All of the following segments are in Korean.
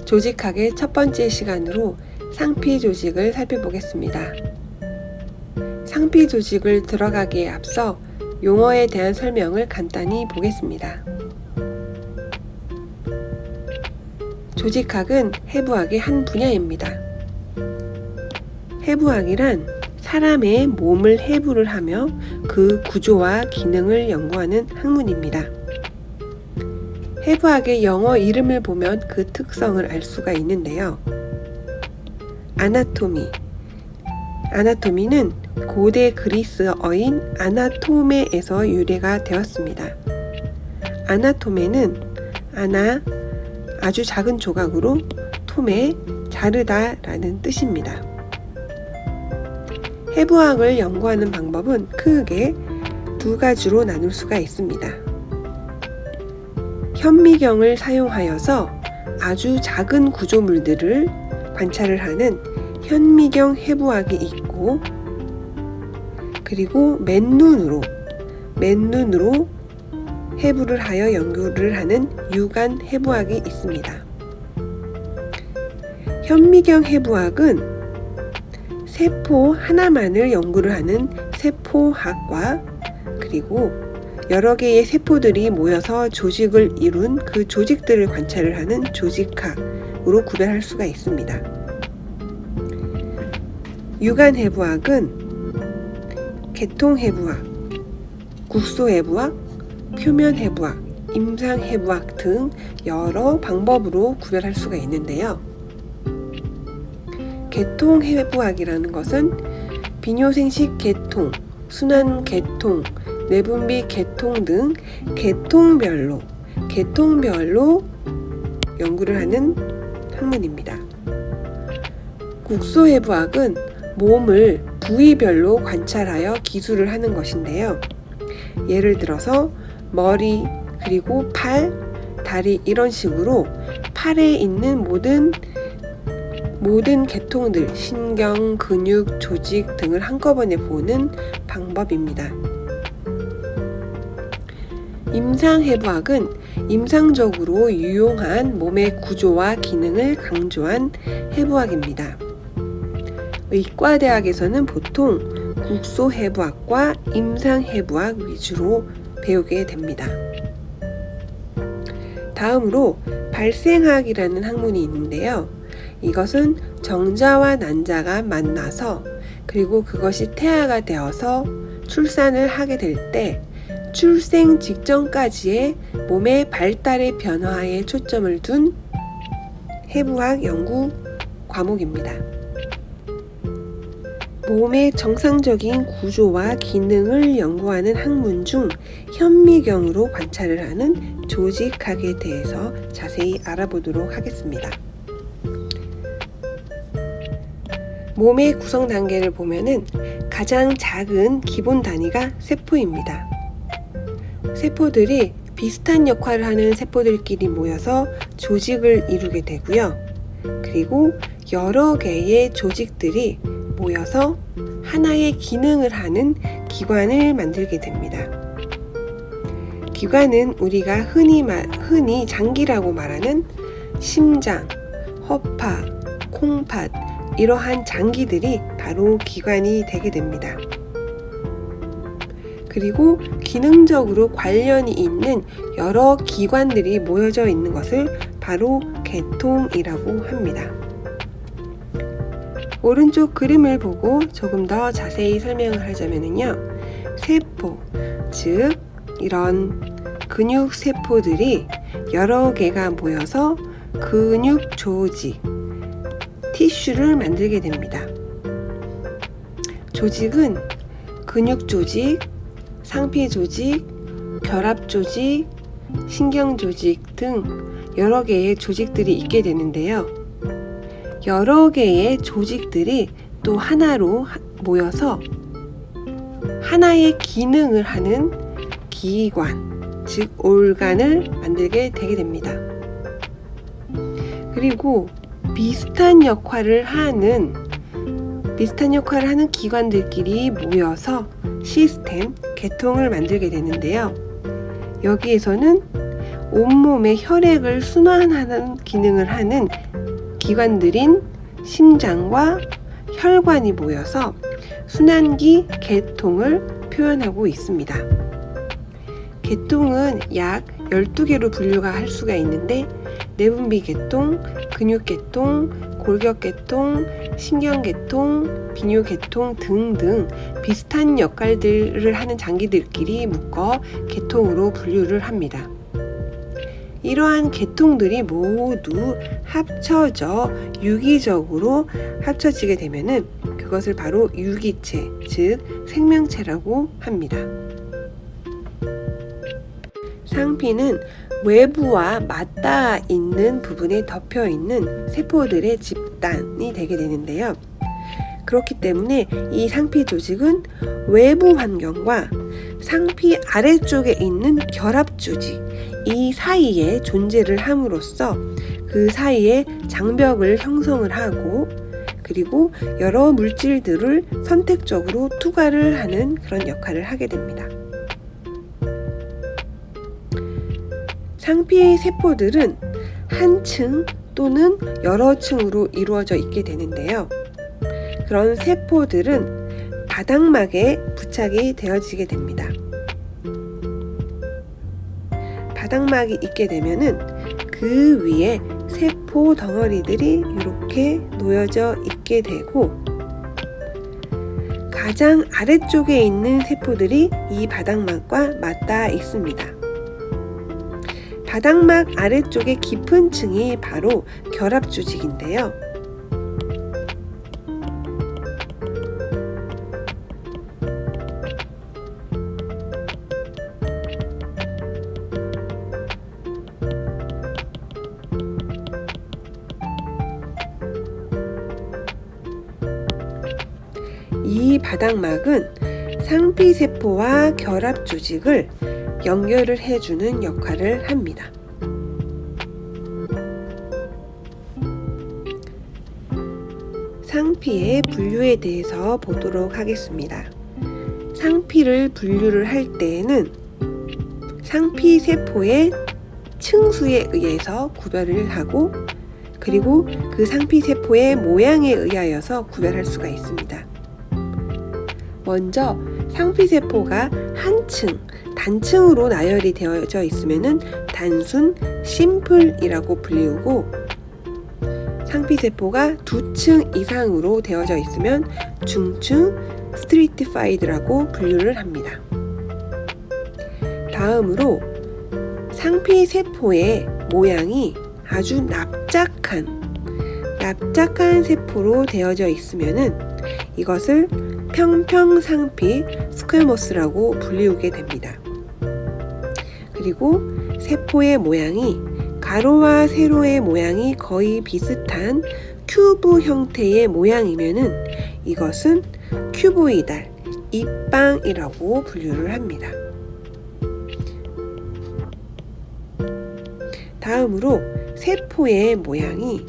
조직학의 첫 번째 시간으로 상피 조직을 살펴보겠습니다. 상피 조직을 들어가기에 앞서 용어에 대한 설명을 간단히 보겠습니다. 조직학은 해부학의 한 분야입니다. 해부학이란 사람의 몸을 해부를 하며 그 구조와 기능을 연구하는 학문입니다. 해부학의 영어 이름을 보면 그 특성을 알 수가 있는데요. 아나토미는 고대 그리스어인 아나토메에서 유래가 되었습니다. 아나토메는 아주 작은 조각으로 토메, 자르다라는 뜻입니다. 해부학을 연구하는 방법은 크게 두 가지로 나눌 수가 있습니다. 현미경을 사용하여서 아주 작은 구조물들을 관찰을 하는 현미경 해부학이 있고, 그리고 맨눈으로 해부를 하여 연구를 하는 육안 해부학이 있습니다. 현미경 해부학은 세포 하나만을 연구를 하는 세포학과, 그리고 여러 개의 세포들이 모여서 조직을 이룬 그 조직들을 관찰을 하는 조직학으로 구별할 수가 있습니다. 육안 해부학은 개통 해부학, 국소 해부학, 표면 해부학, 임상 해부학 등 여러 방법으로 구별할 수가 있는데요. 개통 해부학이라는 것은 비뇨생식 개통, 순환 개통, 내분비 개통 등 개통별로 연구를 하는 학문입니다. 국소 해부학은 몸을 부위별로 관찰하여 기술을 하는 것인데요. 예를 들어서 머리, 그리고 팔, 다리 이런 식으로 팔에 있는 모든 개통들, 신경, 근육, 조직 등을 한꺼번에 보는 방법입니다. 임상해부학은 임상적으로 유용한 몸의 구조와 기능을 강조한 해부학입니다. 의과대학에서는 보통 국소해부학과 임상해부학 위주로 배우게 됩니다. 다음으로 발생학이라는 학문이 있는데요. 이것은 정자와 난자가 만나서, 그리고 그것이 태아가 되어서 출산을 하게 될 때 출생 직전까지의 몸의 발달의 변화에 초점을 둔 해부학 연구 과목입니다. 몸의 정상적인 구조와 기능을 연구하는 학문 중 현미경으로 관찰을 하는 조직학에 대해서 자세히 알아보도록 하겠습니다. 몸의 구성 단계를 보면은 가장 작은 기본 단위가 세포입니다. 세포들이 비슷한 역할을 하는 세포들끼리 모여서 조직을 이루게 되고요. 그리고 여러 개의 조직들이 모여서 하나의 기능을 하는 기관을 만들게 됩니다. 기관은 우리가 흔히 장기라고 말하는 심장, 허파, 콩팥 이러한 장기들이 바로 기관이 되게 됩니다. 그리고 기능적으로 관련이 있는 여러 기관들이 모여져 있는 것을 바로 개통이라고 합니다. 오른쪽 그림을 보고 조금 더 자세히 설명을 하자면요. 세포, 즉 이런 근육 세포들이 여러 개가 모여서 근육 조직, 티슈를 만들게 됩니다. 조직은 근육 조직, 상피 조직, 결합 조직, 신경 조직 등 여러 개의 조직들이 있게 되는데요. 여러 개의 조직들이 또 하나로 모여서 하나의 기능을 하는 기관, 즉 올간을 만들게 되게 됩니다. 그리고 비슷한 역할을 하는 기관들끼리 모여서 시스템, 계통을 만들게 되는데요. 여기에서는 온몸의 혈액을 순환하는 기능을 하는 기관들인 심장과 혈관이 모여서 순환기 계통을 표현하고 있습니다. 계통은 약 12개로 분류가 할 수가 있는데 내분비 계통, 근육 계통, 골격 계통, 신경 계통, 비뇨 계통 등등 비슷한 역할들을 하는 장기들끼리 묶어 계통으로 분류를 합니다. 이러한 계통들이 모두 합쳐져 유기적으로 합쳐지게 되면은 그것을 바로 유기체, 즉 생명체라고 합니다. 상피는 외부와 맞닿아 있는 부분에 덮여 있는 세포들의 집단이 되게 되는데요. 그렇기 때문에 이 상피 조직은 외부 환경과 상피 아래쪽에 있는 결합 조직, 이 사이에 존재를 함으로써 그 사이에 장벽을 형성을 하고 그리고 여러 물질들을 선택적으로 투과를 하는 그런 역할을 하게 됩니다. 상피의 세포들은 한 층 또는 여러 층으로 이루어져 있게 되는데요. 그런 세포들은 바닥막에 부착이 되어지게 됩니다. 바닥막이 있게 되면은 그 위에 세포 덩어리들이 이렇게 놓여져 있게 되고 가장 아래쪽에 있는 세포들이 이 바닥막과 맞닿아 있습니다. 바닥막 아래쪽의 깊은 층이 바로 결합 조직인데요. 이 바닥막은 상피세포와 결합 조직을 연결을 해주는 역할을 합니다. 상피의 분류에 대해서 보도록 하겠습니다. 상피를 분류를 할 때에는 상피세포의 층수에 의해서 구별을 하고 그리고 그 상피세포의 모양에 의하여서 구별할 수가 있습니다. 먼저 상피세포가 한 층, 단층으로 나열이 되어져 있으면 단순 심플이라고 불리우고 상피세포가 두 층 이상으로 되어져 있으면 중층 스트리티파이드라고 분류를 합니다. 다음으로 상피세포의 모양이 아주 납작한 세포로 되어져 있으면 이것을 평평상피 스퀘모스라고 불리우게 됩니다. 그리고 세포의 모양이 가로와 세로의 모양이 거의 비슷한 큐브 형태의 모양이면은 이것은 큐보이달, 입방이라고 분류를 합니다. 다음으로 세포의 모양이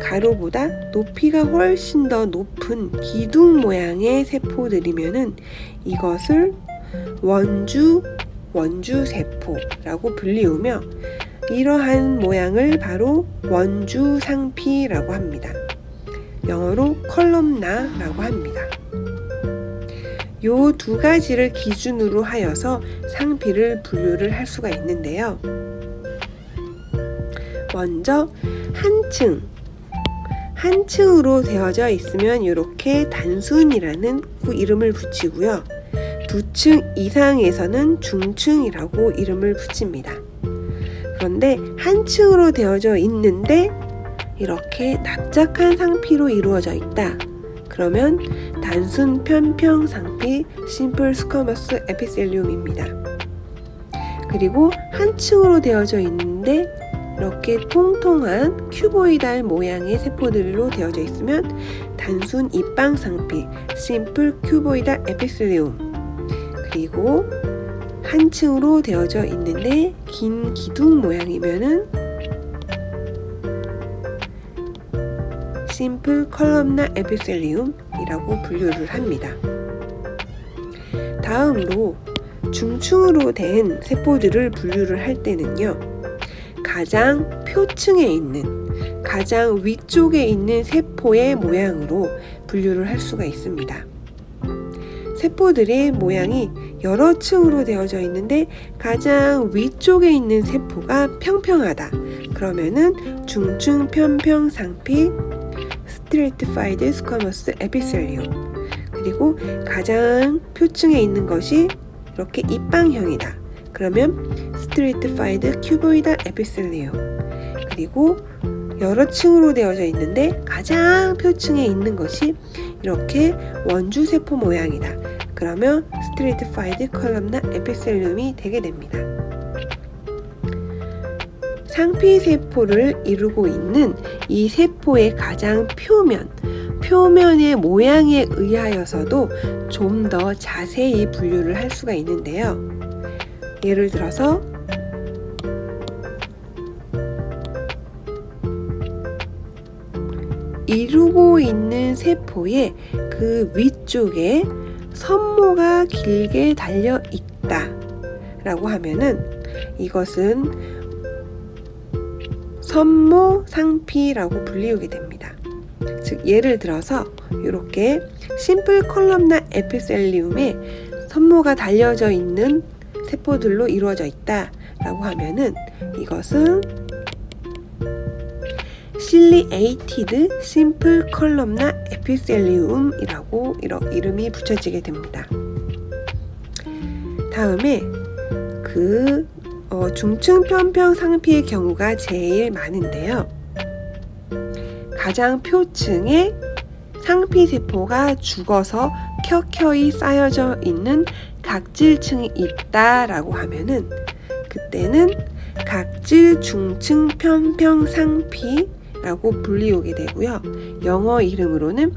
가로보다 높이가 훨씬 더 높은 기둥 모양의 세포들이면은 이것을 원주세포라고 불리우며 이러한 모양을 바로 원주상피라고 합니다. 영어로 컬럼나라고 합니다. 요 두 가지를 기준으로 하여서 상피를 분류를 할 수가 있는데요. 먼저 한 층으로 되어져 있으면 이렇게 단순이라는 이름을 붙이고요. 두 층 이상에서는 중층이라고 이름을 붙입니다. 그런데 한 층으로 되어져 있는데 이렇게 납작한 상피로 이루어져 있다. 그러면 단순 편평상피 심플 스쿼머스 에피셀리움입니다. 그리고 한 층으로 되어져 있는데 이렇게 통통한 큐보이달 모양의 세포들로 되어져 있으면 단순 입방상피 심플 큐보이달 에피셀리움. 그리고 한 층으로 되어져 있는데 긴 기둥 모양이면은 심플 컬럼나 에피셀리움이라고 분류를 합니다. 다음으로 중층으로 된 세포들을 분류를 할 때는요, 가장 표층에 있는, 가장 위쪽에 있는 세포의 모양으로 분류를 할 수가 있습니다. 세포들의 모양이 여러 층으로 되어져 있는데 가장 위쪽에 있는 세포가 평평하다. 그러면은 중층 편평 상피 Stratified Squamous Epithelium. 그리고 가장 표층에 있는 것이 이렇게 입방형이다. 그러면 Stratified Cuboid Epithelium. 그리고 여러 층으로 되어져 있는데 가장 표층에 있는 것이 이렇게 원주세포 모양이다. 그러면 Stratified Columnar Epithelium이 되게 됩니다. 상피세포를 이루고 있는 이 세포의 가장 표면의 모양에 의하여서도 좀 더 자세히 분류를 할 수가 있는데요. 예를 들어서 이루고 있는 세포의 그 위쪽에 선모가 길게 달려 있다 라고 하면은 이것은 선모 상피라고 불리우게 됩니다. 즉 예를 들어서 이렇게 심플 컬럼나 에피셀리움에 선모가 달려져 있는 세포들로 이루어져 있다 라고 하면은 이것은 Ciliated Simple Columnar Epithelium이라고 이름이 붙여지게 됩니다. 다음에 중층 편평 상피의 경우가 제일 많은데요. 가장 표층에 상피세포가 죽어서 켜켜이 쌓여져 있는 각질층이 있다라고 하면은 그때는 각질 중층 편평 상피라고 불리우게 되고요. 영어 이름으로는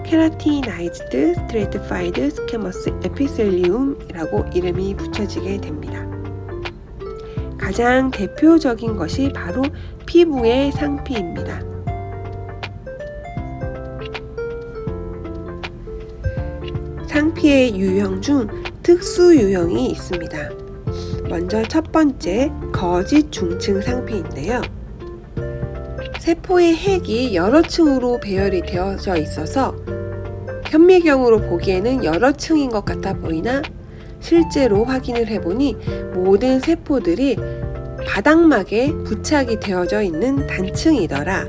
Keratinized Stratified Squamous Epithelium이라고 이름이 붙여지게 됩니다. 가장 대표적인 것이 바로 피부의 상피입니다. 상피의 유형 중 특수 유형이 있습니다. 먼저 첫 번째, 거짓 중층 상피인데요. 세포의 핵이 여러 층으로 배열이 되어져 있어서 현미경으로 보기에는 여러 층인 것 같아 보이나 실제로 확인을 해보니 모든 세포들이 바닥막에 부착이 되어져 있는 단층이더라.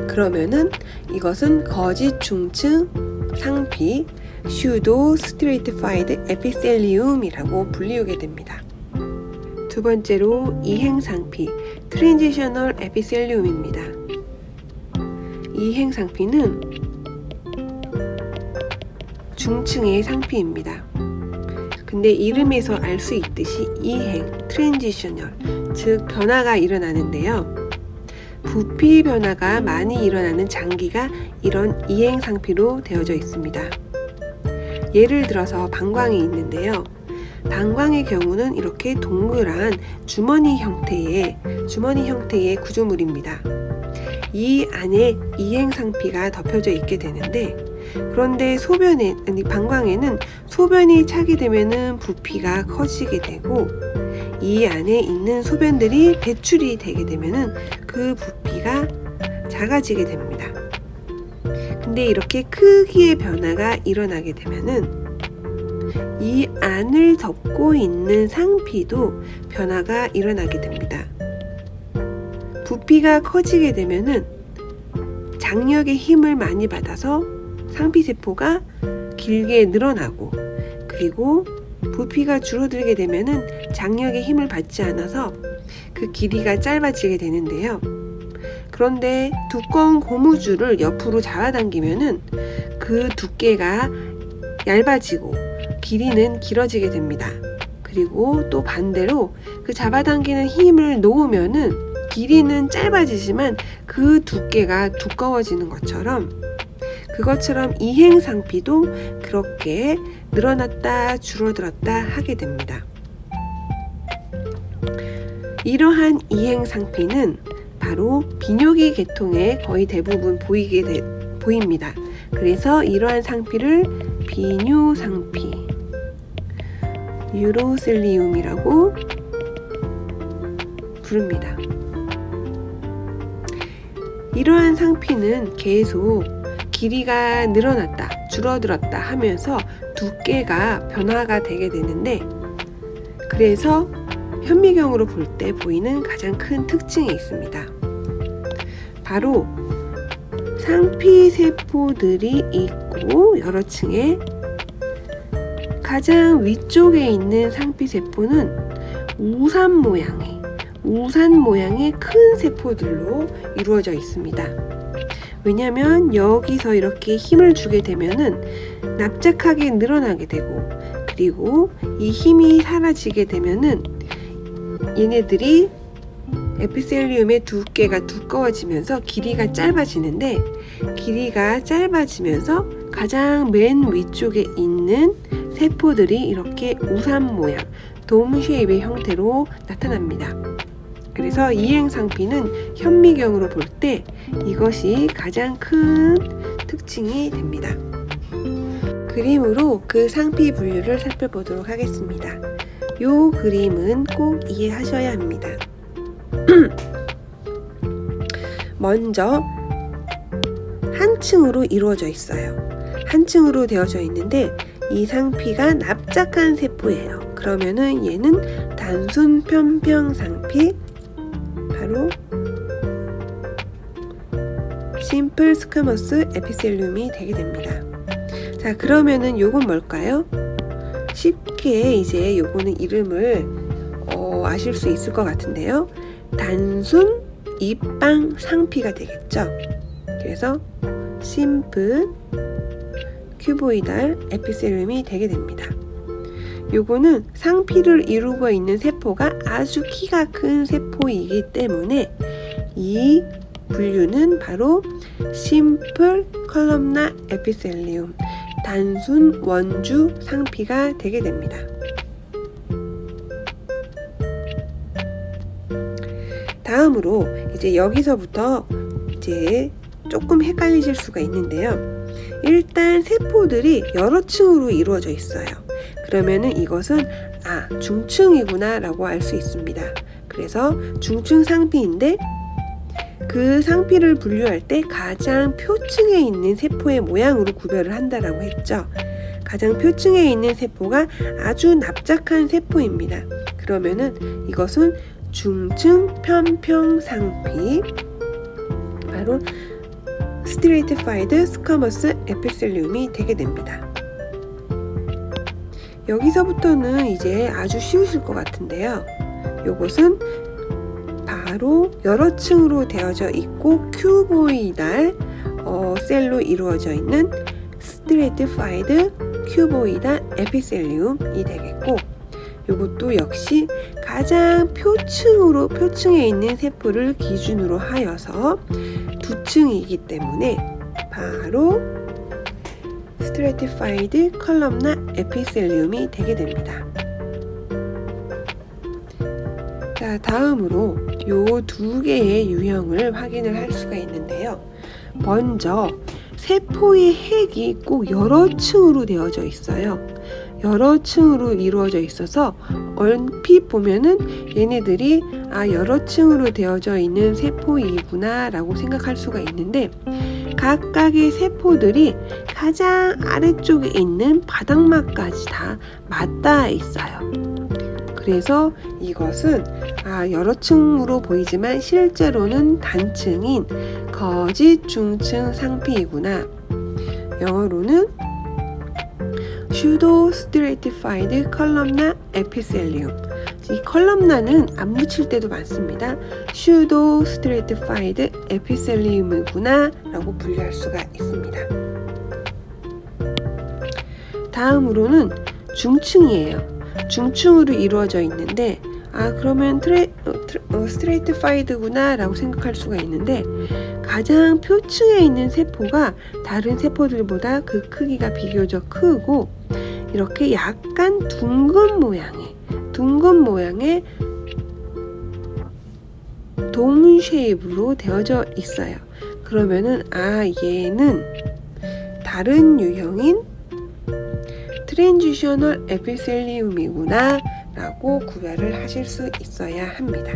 그러면은 이것은 거짓 중층 상피 Pseudo Stratified Epithelium이라고 불리우게 됩니다. 두 번째로 이행상피 Transitional Epithelium입니다. 이행상피는 중층의 상피입니다. 근데 이름에서 알 수 있듯이 이행, Transitional, 즉 변화가 일어나는데요. 부피 변화가 많이 일어나는 장기가 이런 이행 상피로 되어져 있습니다. 예를 들어서 방광이 있는데요. 방광의 경우는 이렇게 동그란 주머니 형태의 구조물입니다. 이 안에 이행 상피가 덮여져 있게 되는데, 그런데 방광에는 소변이 차게 되면은 부피가 커지게 되고, 이 안에 있는 소변들이 배출이 되게 되면은 그 부피가 작아지게 됩니다. 근데 이렇게 크기의 변화가 일어나게 되면은 이 안을 덮고 있는 상피도 변화가 일어나게 됩니다. 부피가 커지게 되면은 장력의 힘을 많이 받아서 상피세포가 길게 늘어나고, 그리고 부피가 줄어들게 되면은 장력의 힘을 받지 않아서 그 길이가 짧아지게 되는데요. 그런데 두꺼운 고무줄을 옆으로 잡아당기면은 그 두께가 얇아지고 길이는 길어지게 됩니다. 그리고 또 반대로 그 잡아당기는 힘을 놓으면은 길이는 짧아지지만 그 두께가 두꺼워지는 것처럼, 그것처럼 이행상피도 그렇게 늘어났다 줄어들었다 하게 됩니다. 이러한 이행상피는 바로 비뇨기 계통에 거의 대부분 보입니다. 그래서 이러한 상피를 비뇨상피, 유로셀리움이라고 부릅니다. 이러한 상피는 계속 길이가 늘어났다, 줄어들었다 하면서 두께가 변화가 되게 되는데, 그래서 현미경으로 볼 때 보이는 가장 큰 특징이 있습니다. 바로 상피 세포들이 있고 여러 층에 가장 위쪽에 있는 상피 세포는 우산 모양의 큰 세포들로 이루어져 있습니다. 왜냐하면 여기서 이렇게 힘을 주게 되면은 납작하게 늘어나게 되고, 그리고 이 힘이 사라지게 되면은 얘네들이 에피셀리움의 두께가 두꺼워지면서 길이가 짧아지는데, 길이가 짧아지면서 가장 맨 위쪽에 있는 세포들이 이렇게 우산 모양, 돔 쉐입의 형태로 나타납니다. 그래서 이행상피는 현미경으로 볼 때 이것이 가장 큰 특징이 됩니다. 그림으로 그 상피 분류를 살펴보도록 하겠습니다. 이 그림은 꼭 이해하셔야 합니다. 먼저 한 층으로 이루어져 있어요. 한 층으로 되어져 있는데 이 상피가 납작한 세포예요. 그러면은 얘는 단순 편평 상피, 바로 심플 스쿼머스 에피셀리움이 되게 됩니다. 자, 그러면은 요건 뭘까요? 쉽게 이제 요거는 이름을 아실 수 있을 것 같은데요. 단순 입방 상피가 되겠죠. 그래서 심플 큐보이달 에피셀리움이 되게 됩니다. 요거는 상피를 이루고 있는 세포가 아주 키가 큰 세포이기 때문에 이 분류는 바로 심플 컬럼나 에피셀리움, 단순 원주 상피가 되게 됩니다. 다음으로 이제 여기서부터 이제 조금 헷갈리실 수가 있는데요. 일단 세포들이 여러 층으로 이루어져 있어요. 그러면은 이것은 중층이구나 라고 알 수 있습니다. 그래서 중층 상피인데, 그 상피를 분류할 때 가장 표층에 있는 세포의 모양으로 구별을 한다라고 했죠. 가장 표층에 있는 세포가 아주 납작한 세포입니다. 그러면은 이것은 중층 편평 상피, 바로 스트레이티파이드 스쿼머스 에피셀리움이 되게 됩니다. 여기서부터는 이제 아주 쉬우실 것 같은데요. 요것은 바로 여러 층으로 되어져 있고 큐보이달 셀로 이루어져 있는 스트레이티파이드 큐보이달 에피셀리움이 되겠고, 요것도 역시 가장 표층에 있는 세포를 기준으로 하여서 두 층이기 때문에 바로 스트레이티파이드 컬럼나 에피셀리움이 되게 됩니다. 자, 다음으로 요 두 개의 유형을 확인을 할 수가 있는데요. 먼저 세포의 핵이 꼭 여러 층으로 되어져 있어요. 여러 층으로 이루어져 있어서 얼핏 보면은 얘네들이 여러 층으로 되어져 있는 세포이구나 라고 생각할 수가 있는데, 각각의 세포들이 가장 아래쪽에 있는 바닥막까지 다 맞닿아 있어요. 그래서 이것은 여러 층으로 보이지만 실제로는 단층인 거짓 중층 상피이구나. 영어로는 pseudo stratified columnar epithelium. 이 컬럼나는 안 붙일 때도 많습니다. pseudo stratified epithelium이구나 라고 분류할 수가 있습니다. 다음으로는 중층이에요. 중층으로 이루어져 있는데 그러면 스트레이트파이드구나 라고 생각할 수가 있는데, 가장 표층에 있는 세포가 다른 세포들보다 그 크기가 비교적 크고 이렇게 약간 둥근 모양의 돔 쉐입으로 되어져 있어요. 그러면은 얘는 다른 유형인 트랜지셔널 에피셀리움이구나 라고 구별을 하실 수 있어야 합니다.